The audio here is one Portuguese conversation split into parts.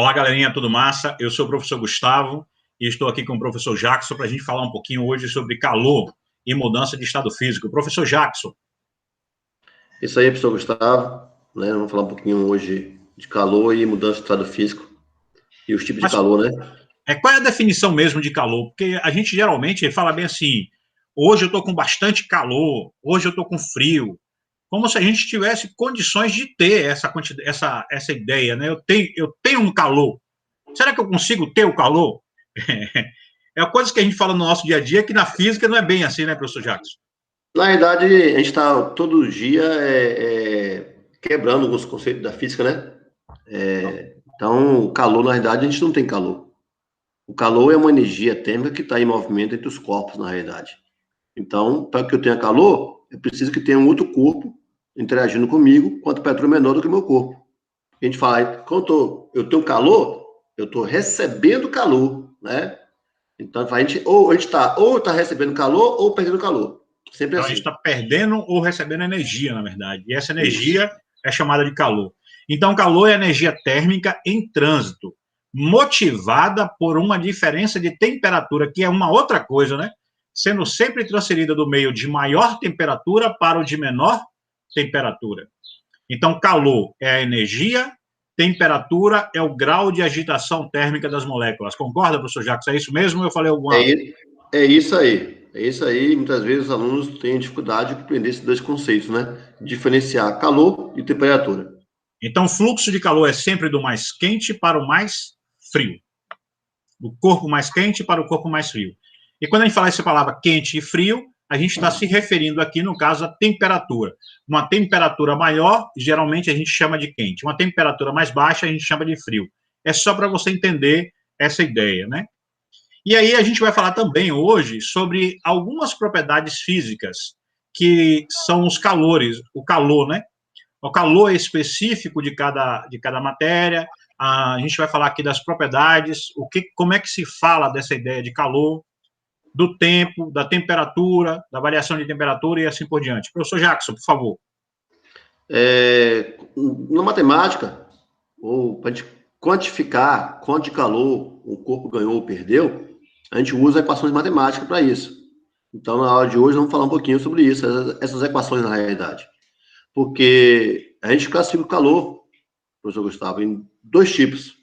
Olá, galerinha, tudo massa? Eu sou o professor Gustavo e estou aqui com o professor Jackson para a gente falar um pouquinho hoje sobre calor e mudança de estado físico. Professor Jackson. Isso aí, professor Gustavo, né? Vamos falar um pouquinho hoje de calor e mudança de estado físico e os tipos de Mas calor, né? qual é a definição mesmo de calor? Porque a gente geralmente fala bem assim, hoje eu estou com bastante calor, hoje eu estou com frio, como se a gente tivesse condições de ter essa ideia, né? Eu tenho um calor. Será que eu consigo ter o calor? É coisa que a gente fala no nosso dia a dia que na física não é bem assim, né, professor Jackson? Na verdade, a gente está todo dia quebrando alguns conceitos da física, né? Então, o calor, na verdade, a gente não tem calor. O calor é uma energia térmica que está em movimento entre os corpos, na realidade. Então, para que eu tenha calor, eu preciso que tenha um outro corpo interagindo comigo com a temperatura menor do que o meu corpo. A gente fala, quando eu tenho calor, eu estou recebendo calor, né? Então, ou a gente tá recebendo calor ou perdendo calor. Sempre Então, a gente assim. está perdendo ou recebendo energia, na verdade. E essa Isso. energia é chamada de calor. Então, calor é energia térmica em trânsito, motivada por uma diferença de temperatura, que é uma outra coisa, né? Sendo sempre transferida do meio de maior temperatura para o de menor temperatura. Então, calor é a energia, temperatura é o grau de agitação térmica das moléculas. Concorda, professor Jacques? É isso mesmo ou eu falei alguma? É, é isso aí. É isso aí. Muitas vezes os alunos têm dificuldade de compreender esses dois conceitos, né? Diferenciar calor e temperatura. Então, o fluxo de calor é sempre do mais quente para o mais frio. Do corpo mais quente para o corpo mais frio. E quando a gente fala essa palavra quente e frio, a gente está se referindo aqui, no caso, à temperatura. Uma temperatura maior, geralmente a gente chama de quente. Uma temperatura mais baixa, a gente chama de frio. É só para você entender essa ideia, né? E aí a gente vai falar também hoje sobre algumas propriedades físicas que são os calores, o calor, né? O calor específico de cada matéria. A gente vai falar aqui das propriedades, como é que se fala dessa ideia de calor, do tempo, da temperatura, da variação de temperatura e assim por diante. Professor Jackson, por favor. Na matemática, ou para a gente quantificar quanto de calor o corpo ganhou ou perdeu, a gente usa equações matemáticas para isso. Então, na aula de hoje, vamos falar um pouquinho sobre isso, essas equações na realidade. Porque a gente classifica o calor, professor Gustavo, em dois tipos.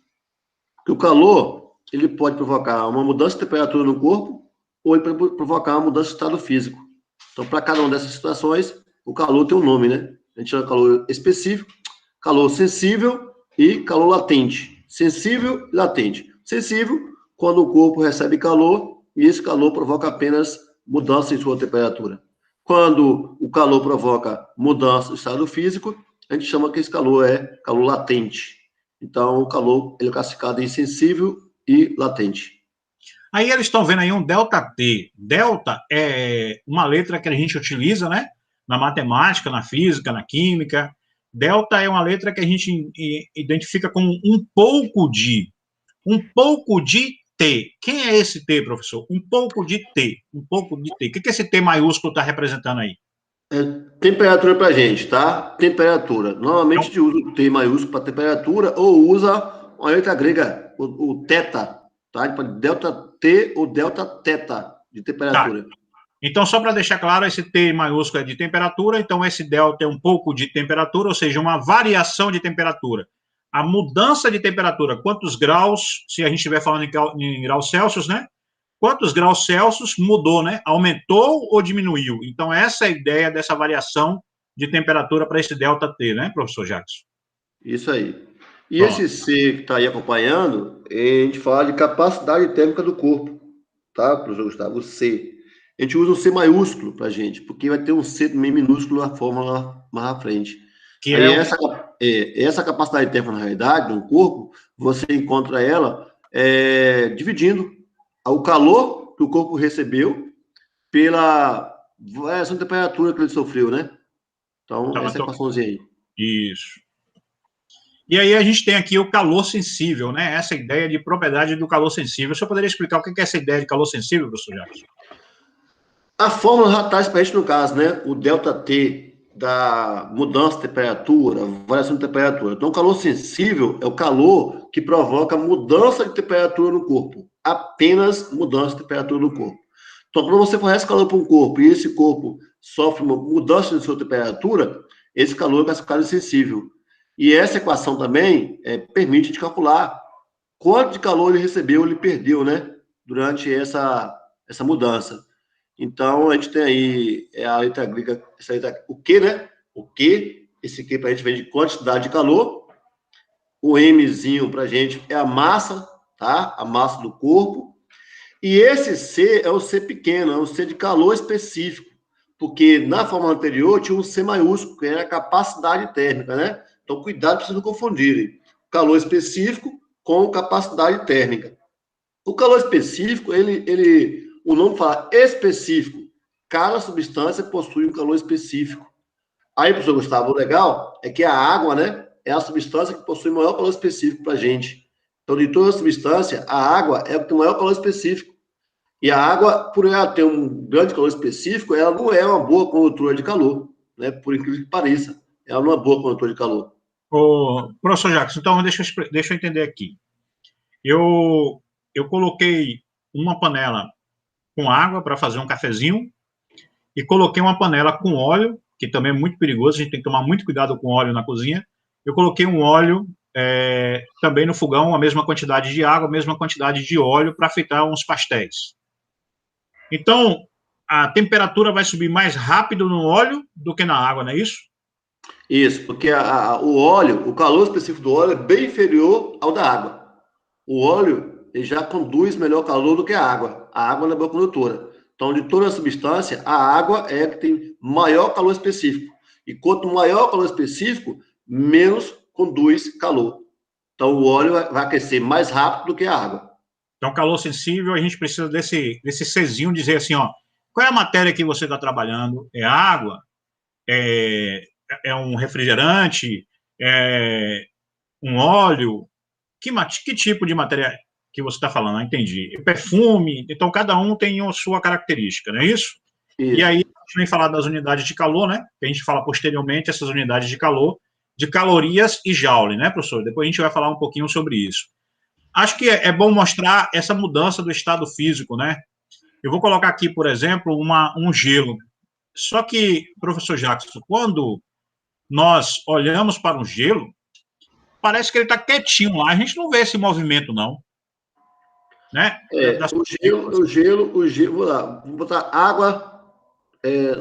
Porque o calor, ele pode provocar uma mudança de temperatura no corpo ou ele pode provocar uma mudança de estado físico. Então, para cada uma dessas situações, o calor tem um nome, né? A gente chama de calor específico, calor sensível e calor latente. Sensível e latente. Sensível, quando o corpo recebe calor e esse calor provoca apenas mudança em sua temperatura. Quando o calor provoca mudança do estado físico, a gente chama que esse calor é calor latente. Então, o calor ele é classificado em sensível e latente. Aí eles estão vendo aí um delta T. Delta é uma letra que a gente utiliza, né? Na matemática, na física, na química. Delta é uma letra que a gente identifica como um pouco de T. Quem é esse T, professor? Um pouco de T. Um pouco de T. O que esse T maiúsculo está representando aí? É temperatura para gente, tá? Temperatura. Normalmente a Então, gente usa o T maiúsculo para temperatura ou usa uma letra grega, o teta, tá? Delta T ou delta teta de tá. temperatura. Então, só para deixar claro, esse T maiúsculo é de temperatura, então esse delta é um pouco de temperatura, ou seja, uma variação de temperatura. A mudança de temperatura, quantos graus, se a gente estiver falando em graus Celsius, né? Quantos graus Celsius mudou, né? Aumentou ou diminuiu? Então, essa é a ideia dessa variação de temperatura para esse delta T, né, professor Jackson? Isso aí. E Pronto. esse C que está aí acompanhando, a gente fala de capacidade térmica do corpo, tá, professor Gustavo? O C. A gente usa o C maiúsculo para gente, porque vai ter um C também minúsculo na fórmula mais à frente. Que Aí é o essa capacidade térmica, na realidade, no corpo, você encontra ela dividindo o calor que o corpo recebeu pela variação de temperatura que ele sofreu, né? Então, Então, essa equaçãozinha aí. isso. E aí a gente tem aqui o calor sensível, né? Essa ideia de propriedade do calor sensível. O senhor poderia explicar o que é essa ideia de calor sensível, professor Jackson? A fórmula já traz para a gente no caso, né? O delta T da mudança de temperatura, variação de temperatura. Então, o calor sensível é o calor que provoca mudança de temperatura no corpo. Apenas mudança de temperatura no corpo. Então, quando você fornece calor para um corpo e esse corpo sofre uma mudança de sua temperatura, esse calor é classificado de sensível. E essa equação também permite de calcular quanto de calor ele recebeu, ele perdeu, né? Durante essa mudança. Então, a gente tem aí a letra grega, o Q, né? O Q, esse Q para a gente vem de quantidade de calor. O Mzinho para a gente é a massa, tá? A massa do corpo. E esse C é o C pequeno, é o C de calor específico. Porque na forma anterior tinha um C maiúsculo, que era a capacidade térmica, né? Então, cuidado para vocês não confundirem. Calor específico com capacidade térmica. O calor específico, o nome fala específico. Cada substância possui um calor específico. Aí, professor Gustavo, o legal é que a água, né, é a substância que possui o maior calor específico para a gente. Então, de toda a substância, a água é o que tem o maior calor específico. E a água, por ela ter um grande calor específico, ela não é uma boa condutora de calor, né? Por incrível que pareça. Ela não é uma boa condutora de calor. Ô, professor Jacques, então deixa eu entender aqui. Eu coloquei uma panela com água para fazer um cafezinho e coloquei uma panela com óleo, que também é muito perigoso, a gente tem que tomar muito cuidado com óleo na cozinha. Eu coloquei um óleo também no fogão, a mesma quantidade de água, a mesma quantidade de óleo para fritar uns pastéis. Então, a temperatura vai subir mais rápido no óleo do que na água, não é isso? Isso, porque o óleo, o calor específico do óleo é bem inferior ao da água. O óleo ele já conduz melhor calor do que a água. A água não é boa condutora. Então, de toda a substância, a água é a que tem maior calor específico. E quanto maior o calor específico, menos conduz calor. Então, o óleo vai aquecer mais rápido do que a água. Então, calor sensível, a gente precisa desse Czinho dizer assim, ó, qual é a matéria que você está trabalhando? É água? É um refrigerante? É um óleo? Que tipo de matéria que você está falando? Entendi. Perfume? Então, cada um tem a sua característica, não é isso? Isso. E aí, a gente vem falar das unidades de calor, né? Que a gente fala posteriormente, essas unidades de calor, de calorias e joule, né, professor? Depois a gente vai falar um pouquinho sobre isso. Acho que é bom mostrar essa mudança do estado físico, né? Eu vou colocar aqui, por exemplo, um gelo. Só que, professor Jackson, quando nós olhamos para um gelo, parece que ele está quietinho lá, a gente não vê esse movimento, não. Né? O gelo, vou lá, vou botar água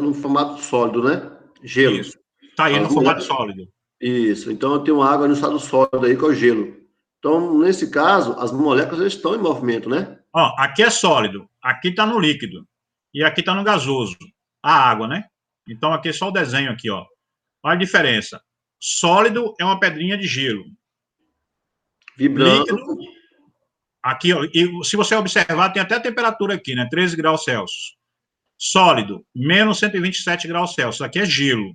no formato sólido, né? Gelo. Isso. Está aí no formato sólido. Isso. Então, eu tenho água no estado sólido aí, que é o gelo. Então, nesse caso, as moléculas estão em movimento, né? Ó, aqui é sólido, aqui está no líquido, e aqui está no gasoso, a água, né? Então, aqui é só o desenho aqui, ó. Olha a diferença. Sólido é uma pedrinha de gelo. Vibrando. Líquido, aqui, ó, e se você observar, tem até a temperatura aqui, né? 13 graus Celsius. Sólido, menos 127 graus Celsius. Aqui é gelo.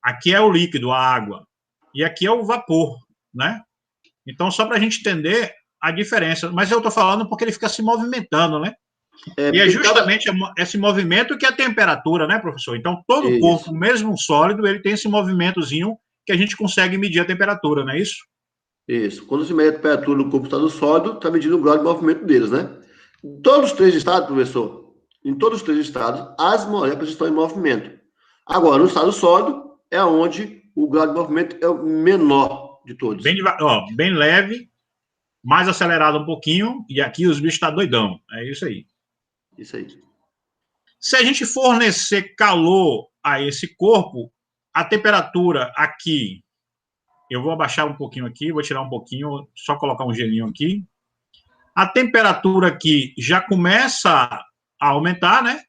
Aqui é o líquido, a água. E aqui é o vapor, né? Então, só para a gente entender a diferença. Mas eu estou falando porque ele fica se movimentando, né? E é justamente esse movimento que é a temperatura, né, professor? Então, todo o corpo, mesmo sólido, ele tem esse movimentozinho que a gente consegue medir a temperatura, não é isso? Isso. Quando se mede a temperatura do corpo estado sólido, está medindo o grau de movimento deles, né? Em todos os três estados, professor, em todos os três estados, as moléculas estão em movimento. Agora, no estado sólido, é onde o grau de movimento é o menor de todos. Bem leve, mais acelerado um pouquinho, e aqui os bichos estão doidão. É isso aí. Isso aí. Se a gente fornecer calor a esse corpo, a temperatura aqui, eu vou abaixar um pouquinho aqui, vou tirar um pouquinho, só colocar um gelinho aqui. A temperatura aqui já começa a aumentar, né?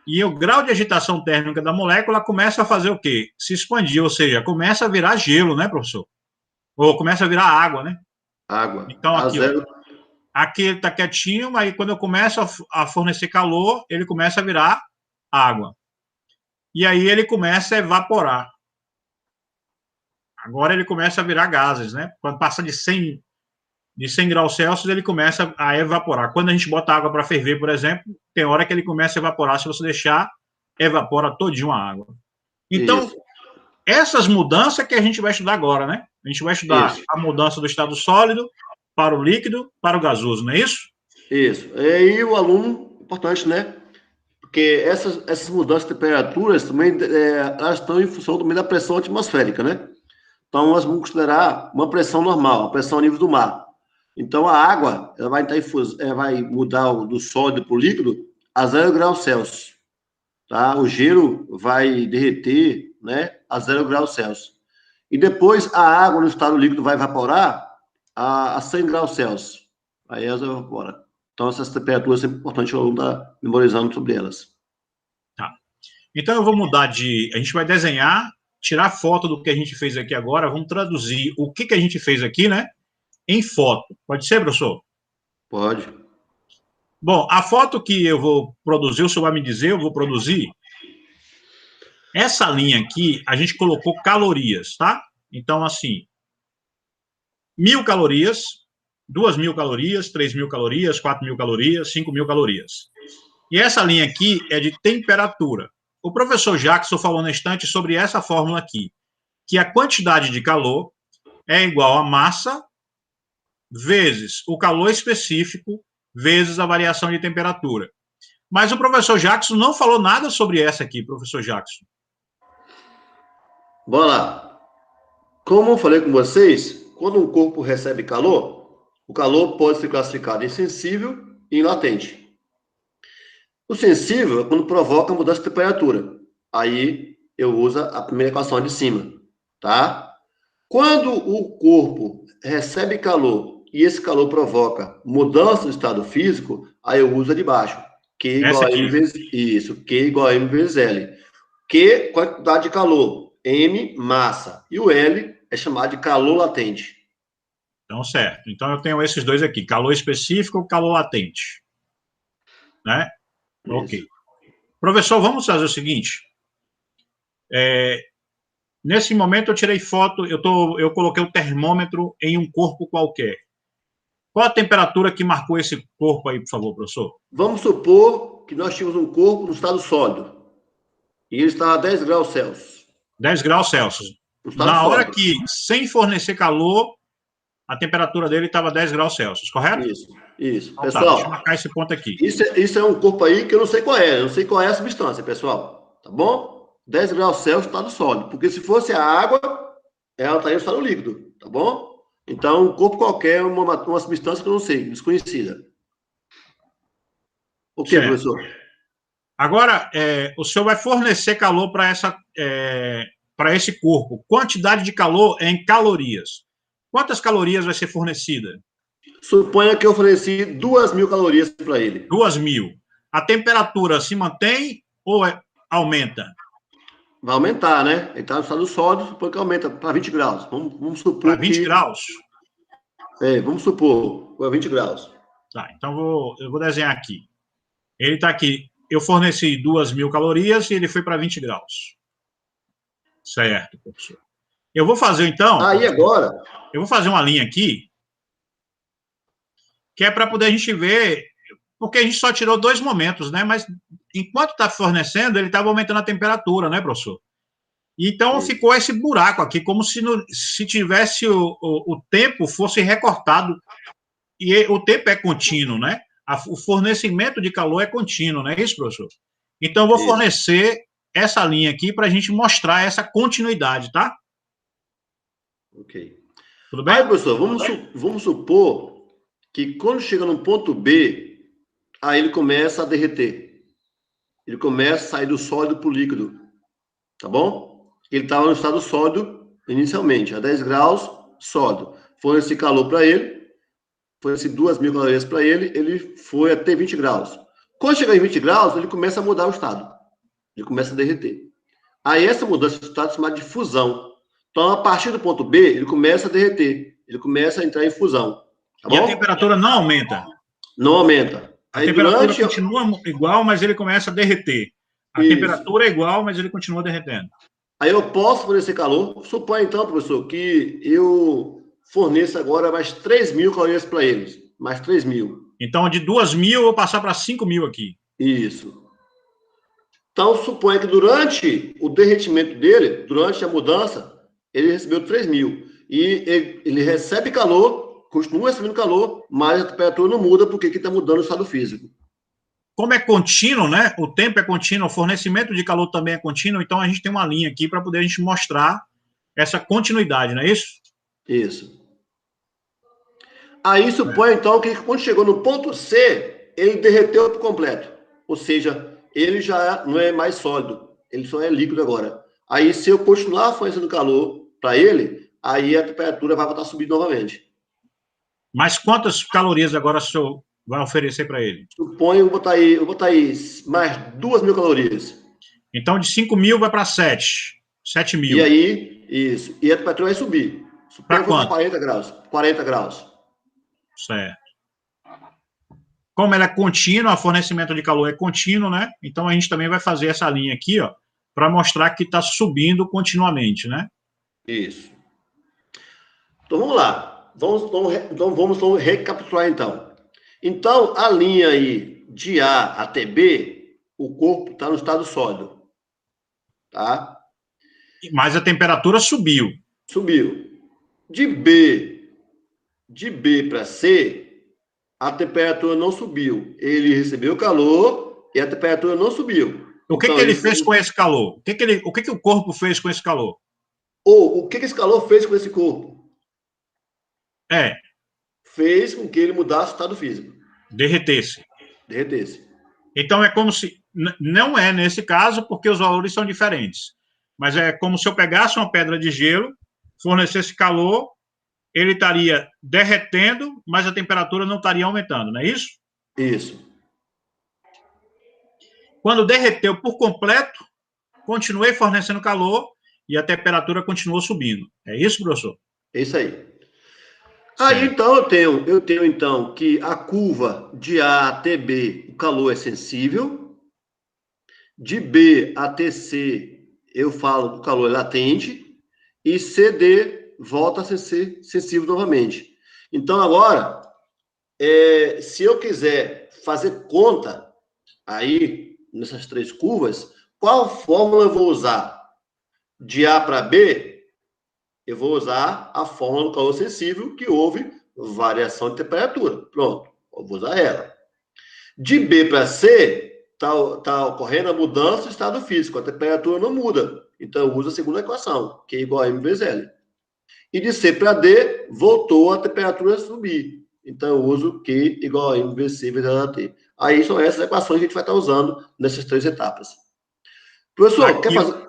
E o grau de agitação térmica da molécula começa a fazer o quê? Se expandir, ou seja, começa a virar gelo, né, professor? Ou começa a virar água, né? Água. Então, aqui, ó, aqui ele está quietinho, aí quando eu começo a fornecer calor, ele começa a virar água. E aí ele começa a evaporar. Agora ele começa a virar gases, né? Quando passa de 100 graus Celsius, ele começa a evaporar. Quando a gente bota água para ferver, por exemplo, tem hora que ele começa a evaporar. Se você deixar, evapora todinho a água. Então, essas mudanças que a gente vai estudar agora, né? A gente vai estudar Isso. a mudança do estado sólido para o líquido, para o gasoso, não é isso? Isso. E aí o aluno, importante, né? Porque essas mudanças de temperaturas também, elas estão em função também da pressão atmosférica, né? Então, nós vamos considerar uma pressão normal, a pressão a nível do mar. Então, a água ela vai, vai mudar do sólido para o líquido a 0 graus Celsius. Tá? O gelo vai derreter, né, a 0 graus Celsius. E depois a água no estado líquido vai evaporar a 100 graus Celsius. Aí elas evaporam. Então, essas temperaturas é importante o aluno estar memorizando sobre elas. Tá. Então, eu vou mudar de... A gente vai desenhar, tirar foto do que a gente fez aqui agora, vamos traduzir o que a gente fez aqui, né, em foto. Pode ser, professor? Pode. Bom, a foto que eu vou produzir, o senhor vai me dizer, eu vou produzir. Essa linha aqui, a gente colocou calorias, tá? Então, assim, 1.000 calorias, 2.000 calorias, 3.000 calorias, 4.000 calorias, 5.000 calorias. E essa linha aqui é de temperatura. O professor Jackson falou na estante sobre essa fórmula aqui, que a quantidade de calor é igual a massa vezes o calor específico vezes a variação de temperatura. Mas o professor Jackson não falou nada sobre essa aqui, professor Jackson. Bora lá. Como eu falei com vocês, quando um corpo recebe calor, o calor pode ser classificado em sensível e em latente. O sensível é quando provoca mudança de temperatura. Aí eu uso a primeira equação de cima, tá? Quando o corpo recebe calor e esse calor provoca mudança do estado físico, aí eu uso a de baixo. Q igual a M vezes isso, Q igual a M vezes L. Q, quantidade de calor. M, massa. E o L é chamado de calor latente. Então, certo. Então, eu tenho esses dois aqui, calor específico e calor latente. Né? Isso. Ok. Professor, vamos fazer o seguinte. Nesse momento, eu tirei foto, eu coloquei o termômetro em um corpo qualquer. Qual a temperatura que marcou esse corpo aí, por favor, professor? Vamos supor que nós tínhamos um corpo no estado sólido. E ele está a 10 graus Celsius. 10 graus Celsius. Na hora que, sem fornecer calor, a temperatura dele estava 10 graus Celsius, correto? Isso. Então, pessoal, tá, deixa eu marcar esse ponto aqui. Isso é um corpo aí que eu não sei qual é. Eu não sei qual é a substância, pessoal. Tá bom? 10 graus Celsius está no sólido. Porque se fosse a água, ela estaria no estado líquido. Tá bom? Então, um corpo qualquer é uma substância que eu não sei, desconhecida. O que, professor? Agora, o senhor vai fornecer calor para esse corpo. Quantidade de calor é em calorias. Quantas calorias vai ser fornecida? Suponha que eu ofereci 2.000 calorias para ele. 2.000. A temperatura se mantém ou aumenta? Vai aumentar, né? Ele está no estado sólido, suponha que aumenta para 20 graus. Vamos supor para 20 graus? Vamos supor, para 20 graus. Tá, então eu vou desenhar aqui. Ele está aqui, eu forneci 2.000 calorias e ele foi para 20 graus. Certo, professor. Eu vou fazer, então... Aí, agora... Eu vou fazer uma linha aqui, que é para poder a gente ver, porque a gente só tirou 2 momentos, né? Mas enquanto está fornecendo, ele estava aumentando a temperatura, né, professor? Então, ficou esse buraco aqui, como se tivesse o tempo fosse recortado. E o tempo é contínuo, né? O fornecimento de calor é contínuo, não é isso, professor? Então, eu vou fornecer essa linha aqui para a gente mostrar essa continuidade, tá? Ok. Tudo bem? Aí, professor, vamos supor que quando chega no ponto B, aí ele começa a derreter. Ele começa a sair do sólido para o líquido. Tá bom? Ele estava no estado sólido inicialmente, a 10 graus, sólido. Foi esse calor para ele, foi esse 2.000 calorias para ele, ele foi até 20 graus. Quando chegar em 20 graus, ele começa a mudar o estado. Ele começa a derreter. Aí essa mudança de estado é chamada de fusão. Então, a partir do ponto B, ele começa a derreter. Ele começa a entrar em fusão. Tá bom? E a temperatura não aumenta? Não aumenta. A temperatura continua igual, mas ele começa a derreter. A temperatura é igual, mas ele continua derretendo. Aí eu posso fornecer calor. Suponha, então, professor, que eu forneça agora mais 3.000 calorias para eles. Mais 3.000. Então, de 2.000, eu vou passar para 5.000 aqui. Isso. Então, suponha que durante o derretimento dele, durante a mudança, ele recebeu 3.000. E ele recebe calor, continua recebendo calor, mas a temperatura não muda porque está mudando o estado físico. Como é contínuo, né? O tempo é contínuo, o fornecimento de calor também é contínuo, então a gente tem uma linha aqui para poder a gente mostrar essa continuidade, não é isso? Isso. Aí suponha, então, que quando chegou no ponto C, ele derreteu por completo. Ou seja, ele já não é mais sólido, ele só é líquido agora. Aí, se eu continuar fornecendo calor para ele, aí a temperatura vai voltar a subir novamente. Mas quantas calorias agora o senhor vai oferecer para ele? Suponho, eu vou botar aí mais 2.000 calorias. Então, de 5.000 vai para 7.000. E aí, isso. E a temperatura vai subir. Suponho Para que eu vou botar quanto? 40 graus. 40 graus. Certo. Como ela é contínua, o fornecimento de calor é contínuo, né? Então, a gente também vai fazer essa linha aqui, ó, para mostrar que está subindo continuamente, né? Isso. Então, vamos lá. Vamos recapitular, então. Então, a linha aí de A até B, o corpo está no estado sólido. Tá? Mas a temperatura subiu. Subiu. De B para C, a temperatura não subiu. Ele recebeu calor e a temperatura não subiu. O que Então, que ele ele fez com esse calor? O que o corpo fez com esse calor? Ou o que esse calor fez com esse corpo? É, Fez com que ele mudasse o estado físico. derretesse. Derretesse. Então, é como se... Não é nesse caso, porque os valores são diferentes. Mas é como se eu pegasse uma pedra de gelo, fornecesse calor, ele estaria derretendo, mas a temperatura não estaria aumentando, não é isso? Isso. Quando derreteu por completo, continuei fornecendo calor e a temperatura continuou subindo. É isso, professor? É isso aí. Aí, Certo. então, eu tenho, então, que a curva de A até B, o calor é sensível. De B até C, eu falo que o calor é latente. E CD volta a ser sensível novamente. Então, agora, se eu quiser fazer conta aí, nessas três curvas, qual fórmula eu vou usar? De A para B, eu vou usar a fórmula do calor sensível, que houve variação de temperatura. Pronto, eu vou usar ela. De B para C, está ocorrendo a mudança do estado físico, a temperatura não muda. Então, eu uso a segunda equação, que é igual a M vezes L. E de C para D, voltou a temperatura a subir. Então, eu uso Q igual a M vezes C vezes T. Aí são essas equações que a gente vai estar usando nessas três etapas. Professor, quer Aqui eu fazer?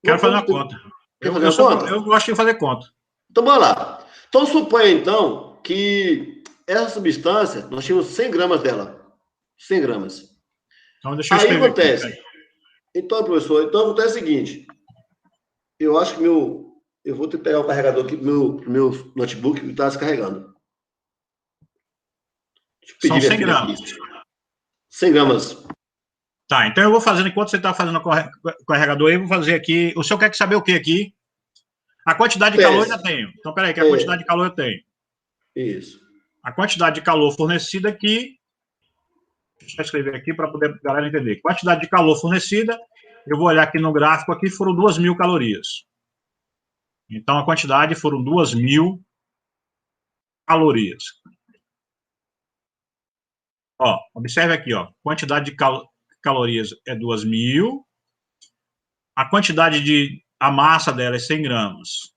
quero fazer uma conta. Quer fazer uma conta? Eu gosto de fazer conta. Então, bora lá. Então, suponha, então, que essa substância, nós tínhamos 100 gramas dela. 100 gramas. Então, deixa eu Aí escrever aqui. acontece. Então, professor, acontece o seguinte. Eu acho que eu vou ter que pegar o carregador aqui pro meu notebook que está descarregando. Deixa eu São pedir minha 100 filha aqui. gramas. 100 gramas. Tá, então eu vou fazendo, enquanto você está fazendo o carregador aí, eu vou fazer aqui. O senhor quer saber o que aqui? A quantidade de calor eu já tenho. Então, peraí, que a quantidade de calor eu tenho. Isso. A quantidade de calor fornecida aqui, deixa eu escrever aqui para poder a galera entender. Quantidade de calor fornecida, eu vou olhar aqui no gráfico, aqui foram 2.000 calorias. Então, a quantidade foram 2.000 calorias. Ó, observe aqui, ó, quantidade de calorias é 2.000, a quantidade a massa dela é 100 gramas.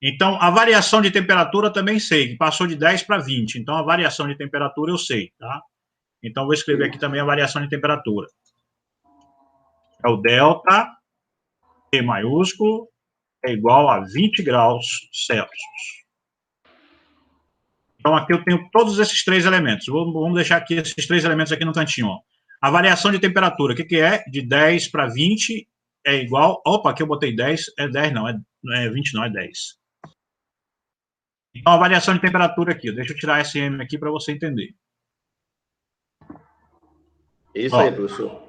Então, a variação de temperatura também sei, que passou de 10 para 20. Então, a variação de temperatura eu sei, tá? Então, vou escrever aqui também a variação de temperatura. É o delta, T maiúsculo, é igual a 20 graus Celsius. Então, aqui eu tenho todos esses três elementos. Vamos deixar aqui esses três elementos aqui no cantinho, ó. A variação de temperatura, o que é? De 10 para 20 é igual... Opa, aqui eu botei 10, é 10 não, é 20 não, é 10. Então, a variação de temperatura aqui, deixa eu tirar esse M aqui para você entender. Isso aí, professor.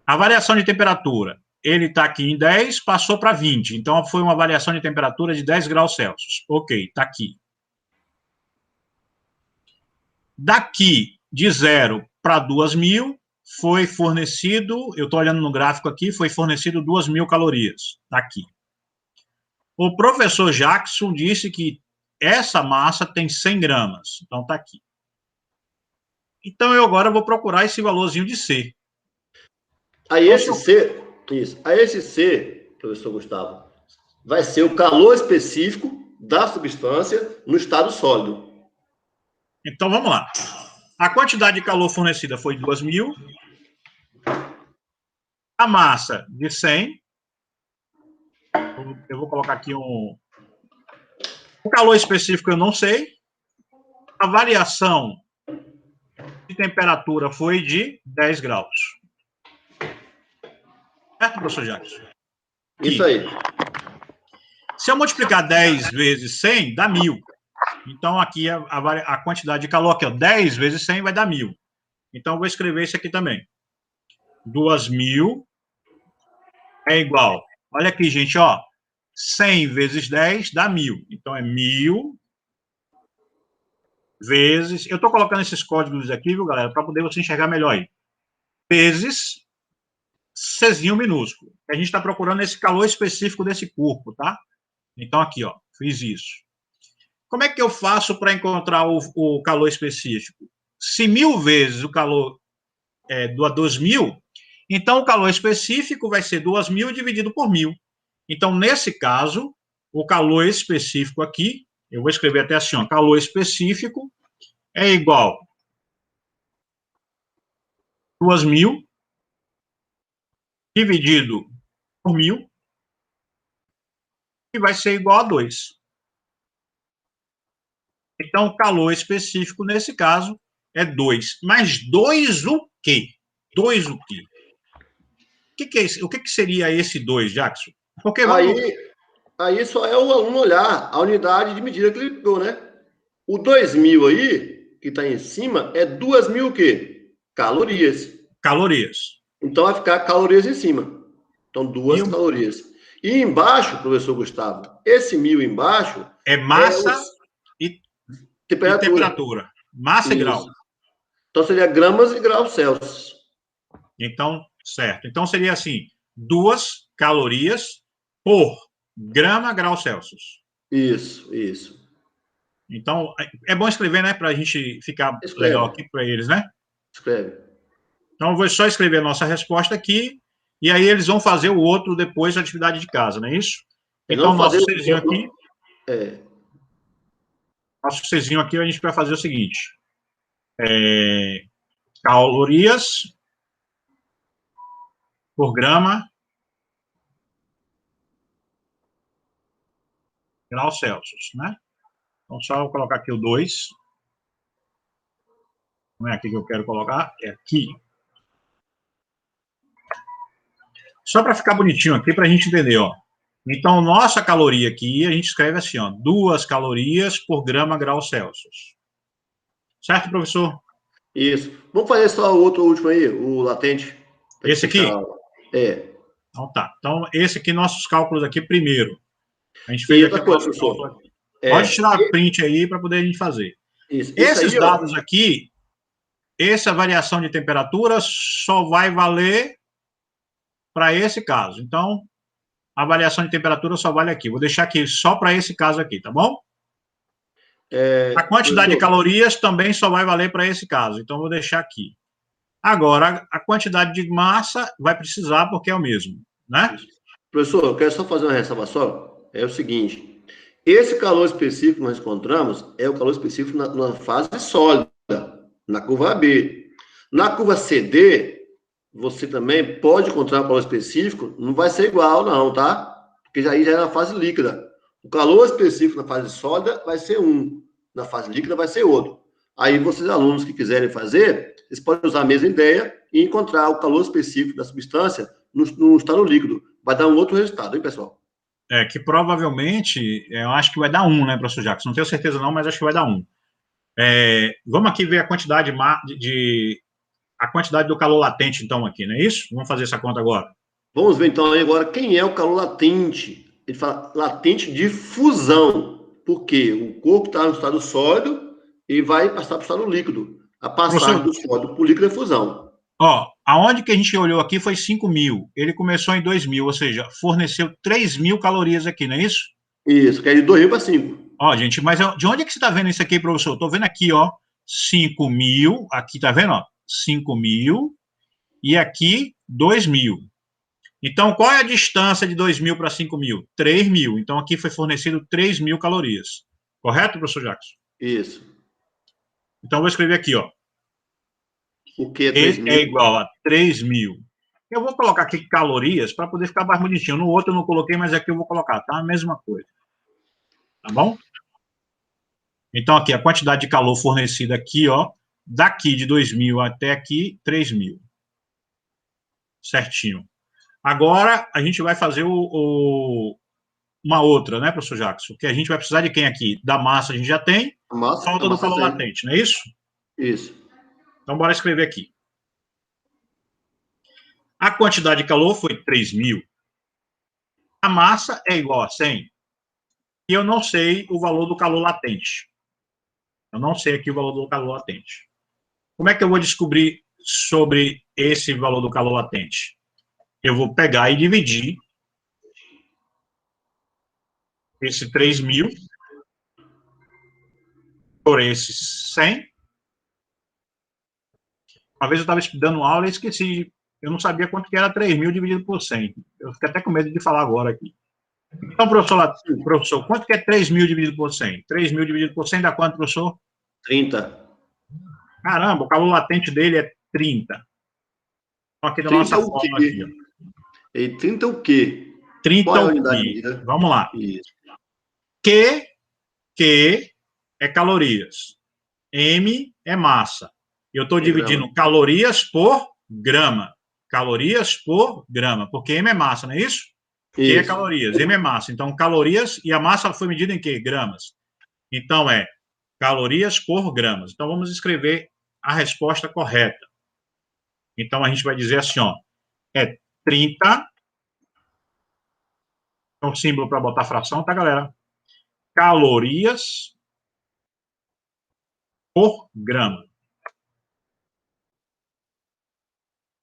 A variação de temperatura, ele está aqui em 10, passou para 20. Então, foi uma variação de temperatura de 10 graus Celsius. Ok, está aqui. Daqui, de 0 para 2.000, foi fornecido, eu estou olhando no gráfico aqui, foi fornecido 2.000 calorias. Está aqui. O professor Jackson disse que essa massa tem 100 gramas. Então, está aqui. Então, eu agora vou procurar esse valorzinho de C. Aí esse C, isso. Aí esse C, professor Gustavo, vai ser o calor específico da substância no estado sólido. Então, vamos lá. A quantidade de calor fornecida foi 2.000. A massa de 100. Eu vou colocar aqui um... O calor específico eu não sei. A variação de temperatura foi de 10 graus. Certo, professor Jackson? Isso aí. Se eu multiplicar 10 vezes 100, dá 1.000. Então, aqui a quantidade de calor, aqui, ó, 10 vezes 100 vai dar 1.000. Então, eu vou escrever isso aqui também. 2.000 é igual. Olha aqui, gente, ó. 100 vezes 10 dá 1.000. Então, é 1.000 vezes... Eu estou colocando esses códigos aqui, viu, galera, para poder você enxergar melhor aí. Vezes Czinho minúsculo. A gente está procurando esse calor específico desse corpo, tá? Então, aqui, ó, fiz isso. Como é que eu faço para encontrar o calor específico? Se 1.000 vezes o calor é 2.000, então o calor específico vai ser 2.000 dividido por 1.000. Então, nesse caso, o calor específico aqui, eu vou escrever até assim, ó, calor específico é igual a 2.000 dividido por 1.000, que vai ser igual a 2. Então, o calor específico, nesse caso, é 2. Mas 2 o quê? 2 o quê? O que seria esse 2, Jackson? Porque Aí só é o aluno olhar a unidade de medida que ele pegou, né? O 2.000 aí, que está em cima, é 2.000 o quê? Calorias. Calorias. Então, vai ficar calorias em cima. Então, 2 calorias. E embaixo, professor Gustavo, esse 1.000 embaixo... É massa e temperatura. Massa Isso. e grau. Então, seria gramas e graus Celsius. Então, certo. Então, seria assim, 2 calorias por grama grau Celsius. Isso. Então, é bom escrever, né? Para a gente ficar legal aqui para eles, né? Escreve. Então, eu vou só escrever a nossa resposta aqui, e aí eles vão fazer o outro depois da atividade de casa, não é isso? Então, nosso Czinho aqui... Nosso Czinho aqui, a gente vai fazer o seguinte. Calorias por grama grau Celsius, né? Então, só vou colocar aqui o 2. Não é aqui que eu quero colocar, é aqui. Só para ficar bonitinho aqui, para a gente entender, ó. Então, nossa caloria aqui, a gente escreve assim, ó, 2 calorias por grama grau Celsius. Certo, professor? Isso. Vamos fazer só o outro último aí, o latente. Esse aqui? Então tá. Então, esse aqui, nossos cálculos aqui primeiro. A gente fez aqui o nosso cálculo aqui. Pode tirar a print aí para poder a gente fazer. Isso. Esses aí, dados aqui, essa variação de temperatura só vai valer para esse caso. Então, a variação de temperatura só vale aqui. Vou deixar aqui só para esse caso aqui, tá bom? A quantidade de calorias também só vai valer para esse caso. Então, vou deixar aqui. Agora, a quantidade de massa vai precisar, porque é o mesmo, né? Professor, eu quero só fazer uma ressalva só. É o seguinte, esse calor específico que nós encontramos é o calor específico na fase sólida, na curva AB. Na curva CD, você também pode encontrar um calor específico, não vai ser igual não, tá? Porque aí já é na fase líquida. O calor específico na fase sólida vai ser um, na fase líquida vai ser outro. Aí vocês, alunos que quiserem fazer, vocês podem usar a mesma ideia e encontrar o calor específico da substância no estado líquido. Vai dar um outro resultado, hein, pessoal? Que provavelmente, eu acho que vai dar 1, né, professor Jackson? Não tenho certeza não, mas acho que vai dar 1. Vamos aqui ver a quantidade a quantidade do calor latente, então, aqui, não é isso? Vamos fazer essa conta agora. Vamos ver, então, agora quem é o calor latente. Ele fala latente de fusão. Por quê? O corpo está no estado sólido e vai passar para o estado líquido. A passagem do sólido para o líquido é fusão. Ó, Aonde que a gente olhou aqui foi 5.000. Ele começou em 2.000, ou seja, forneceu 3.000 calorias aqui, não é isso? Isso, que é de 2.000 para 5. Ó, gente, mas de onde é que você está vendo isso aqui, professor? Estou vendo aqui, ó, 5.000, aqui tá vendo, ó, 5.000 e aqui 2.000. Então, qual é a distância de 2.000 para 5.000? 3.000. Então, aqui foi fornecido 3.000 calorias. Correto, professor Jackson? Isso. Então, eu vou escrever aqui, ó. O que é E 3.000? é igual a 3.000. Eu vou colocar aqui calorias para poder ficar mais bonitinho. No outro eu não coloquei, mas aqui eu vou colocar, tá? A mesma coisa. Tá bom? Então, aqui, a quantidade de calor fornecida aqui, ó, daqui de 2.000 até aqui, 3.000. Certinho. Agora, a gente vai fazer uma outra, né, professor Jackson? Que a gente vai precisar de quem aqui? Da massa a gente já tem, falta do calor latente, não é isso? Isso. Então, bora escrever aqui. A quantidade de calor foi 3.000. A massa é igual a 100. E eu não sei o valor do calor latente. Eu não sei aqui o valor do calor latente. Como é que eu vou descobrir sobre esse valor do calor latente? Eu vou pegar e dividir esse 3.000 por esse 100. Uma vez eu estava estudando aula e esqueci. Eu não sabia quanto que era 3.000 dividido por 100. Eu fiquei até com medo de falar agora aqui. Então, professor, quanto que é 3.000 dividido por 100? 3.000 dividido por 100 dá quanto, professor? 30. Caramba, o calor latente dele é 30. Então, aqui da 30 nossa o fórmula quê? aqui, ó. E 30 o quê? 30 Qual é a o unidade de quê? medida? Vamos lá. Isso. Q é calorias. M é massa. Eu estou É grama. dividindo calorias por grama. Calorias por grama. Porque M é massa, não é isso? Q é Isso. calorias, M é massa. Então, calorias e a massa foi medida em quê? Gramas. Então, é calorias por gramas. Então, vamos escrever a resposta correta. Então, a gente vai dizer assim, ó, é 30, é um símbolo para botar fração, tá, galera? Calorias por grama.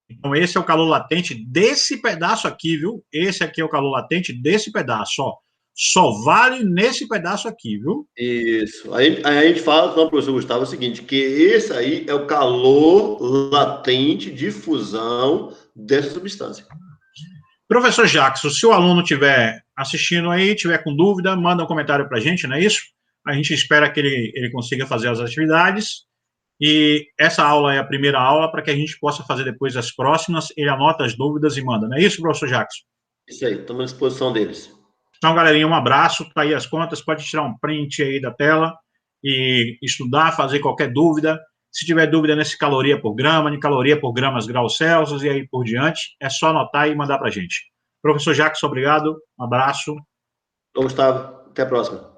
Então, esse é o calor latente desse pedaço aqui, viu? Esse aqui é o calor latente desse pedaço, ó. Só vale nesse pedaço aqui, viu? Isso. Aí a gente fala com o professor Gustavo o seguinte, que esse aí é o calor latente de fusão dessa substância. Professor Jackson, se o aluno estiver assistindo aí, tiver com dúvida, manda um comentário para a gente, não é isso? A gente espera que ele consiga fazer as atividades. E essa aula é a primeira aula para que a gente possa fazer depois as próximas. Ele anota as dúvidas e manda, não é isso, professor Jackson? Isso aí, estamos à disposição deles. Então, galerinha, um abraço, tá aí as contas, pode tirar um print aí da tela e estudar, fazer qualquer dúvida. Se tiver dúvida nesse caloria por grama, de caloria por gramas graus Celsius e aí por diante, é só anotar e mandar para a gente. Professor Jackson, obrigado, um abraço. Então, Gustavo, até a próxima.